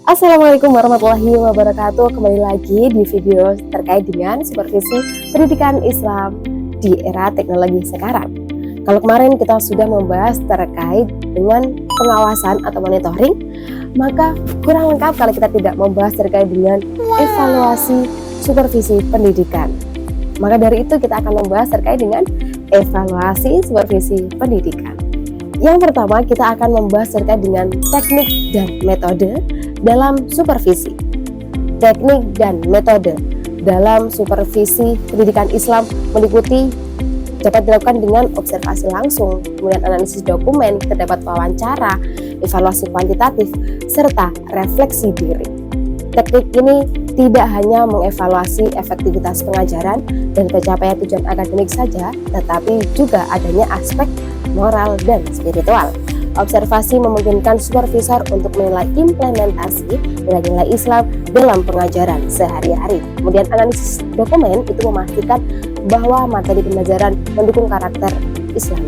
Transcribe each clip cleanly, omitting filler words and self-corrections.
Assalamualaikum warahmatullahi wabarakatuh. Kembali lagi di video terkait dengan supervisi pendidikan Islam di era teknologi sekarang. Kalau kemarin kita sudah membahas terkait dengan pengawasan atau monitoring, maka kurang lengkap kalau kita tidak membahas terkait dengan evaluasi supervisi pendidikan. Maka dari itu kita akan membahas terkait dengan evaluasi supervisi pendidikan. Yang pertama, kita akan membahas terkait dengan teknik dan metode dalam supervisi. Teknik dan metode dalam supervisi pendidikan Islam meliputi dapat dilakukan dengan observasi langsung, kemudian analisis dokumen, terdapat wawancara, evaluasi kuantitatif, serta refleksi diri. Teknik ini tidak hanya mengevaluasi efektivitas pengajaran dan pencapaian tujuan akademik saja, tetapi juga adanya aspek moral dan spiritual. Observasi memungkinkan supervisor untuk menilai implementasi nilai-nilai Islam dalam pengajaran sehari-hari. Kemudian analisis dokumen itu memastikan bahwa materi pembelajaran mendukung karakter Islam.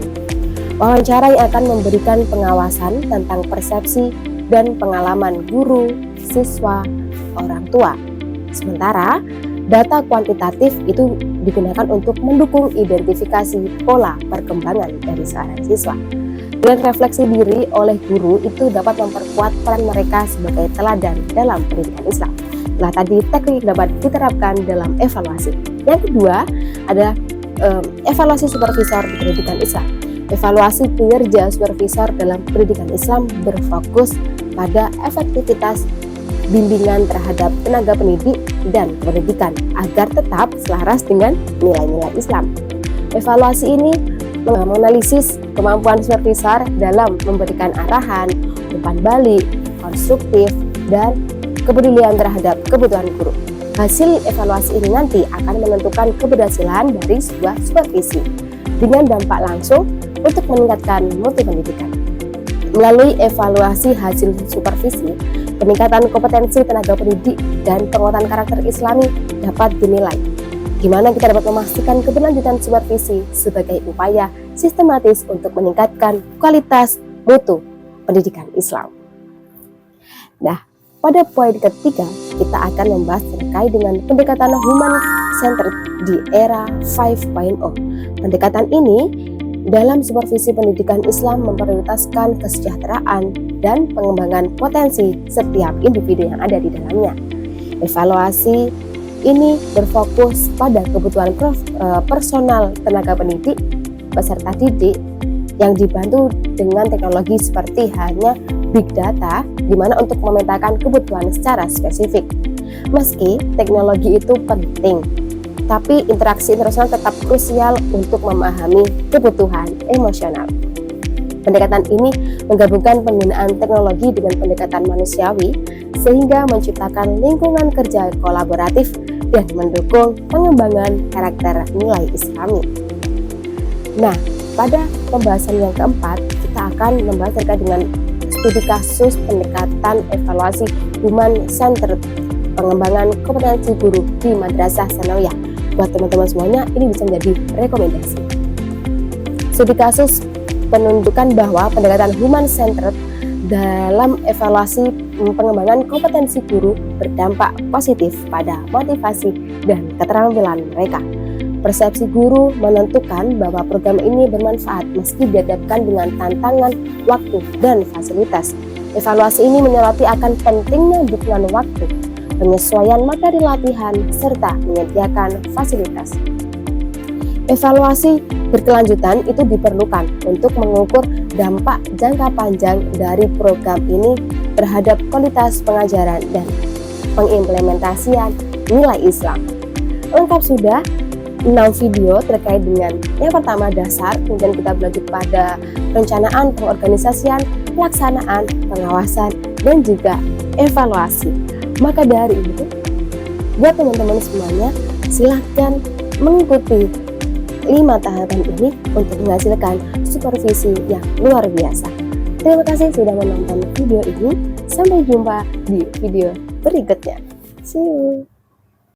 Wawancara yang akan memberikan pengawasan tentang persepsi dan pengalaman guru, siswa, orang tua. Sementara data kuantitatif itu digunakan untuk mendukung identifikasi pola perkembangan dari seorang siswa. Dan refleksi diri oleh guru itu dapat memperkuat peran mereka sebagai teladan dalam pendidikan Islam. Nah, tadi teknik dapat diterapkan dalam evaluasi. Yang kedua adalah evaluasi supervisor di pendidikan Islam. Evaluasi kinerja supervisor dalam pendidikan Islam berfokus pada efektivitas bimbingan terhadap tenaga pendidik dan pendidikan agar tetap selaras dengan nilai-nilai Islam. Evaluasi ini menganalisis kemampuan supervisor dalam memberikan arahan, umpan balik, konstruktif, dan kepedulian terhadap kebutuhan guru. Hasil evaluasi ini nanti akan menentukan keberhasilan dari sebuah supervisi dengan dampak langsung untuk meningkatkan mutu pendidikan. Melalui evaluasi hasil supervisi, peningkatan kompetensi tenaga pendidik dan penguatan karakter Islami dapat dinilai. Gimana kita dapat memastikan keberlanjutan supervisi sebagai upaya sistematis untuk meningkatkan kualitas mutu pendidikan Islam. Nah, pada poin ketiga kita akan membahas terkait dengan pendekatan human-centered di era 5.0. Pendekatan ini dalam supervisi pendidikan Islam memprioritaskan kesejahteraan dan pengembangan potensi setiap individu yang ada di dalamnya. Evaluasi ini berfokus pada kebutuhan personal tenaga pendidik, peserta didik yang dibantu dengan teknologi seperti hanya big data, di mana untuk memetakan kebutuhan secara spesifik. Meski teknologi itu penting, tapi interaksi internasional tetap krusial untuk memahami kebutuhan emosional. Pendekatan ini menggabungkan penggunaan teknologi dengan pendekatan manusiawi sehingga menciptakan lingkungan kerja kolaboratif dan mendukung pengembangan karakter nilai Islami. Nah, pada pembahasan yang keempat, kita akan membahas terkait dengan studi kasus pendekatan evaluasi human-centered pengembangan kompetensi guru di Madrasah Tsanawiyah. Buat teman-teman semuanya, ini bisa menjadi rekomendasi. Studi kasus menunjukkan bahwa pendekatan human-centered dalam evaluasi pengembangan kompetensi guru berdampak positif pada motivasi dan keterampilan mereka. Persepsi guru menentukan bahwa program ini bermanfaat meski dihadapkan dengan tantangan waktu dan fasilitas. Evaluasi ini menyoroti akan pentingnya dukungan waktu, penyesuaian materi latihan, serta menyediakan fasilitas. Evaluasi berkelanjutan itu diperlukan untuk mengukur dampak jangka panjang dari program ini terhadap kualitas pengajaran dan pengimplementasian nilai Islam. Lengkap sudah 6 video terkait dengan yang pertama dasar, kemudian kita berlanjut pada perencanaan, pengorganisasian, pelaksanaan, pengawasan, dan juga evaluasi. Maka dari itu, buat teman-teman semuanya, silahkan mengikuti 5 tahapan ini untuk menghasilkan supervisi yang luar biasa. Terima kasih sudah menonton video ini. Sampai jumpa di video berikutnya. See you.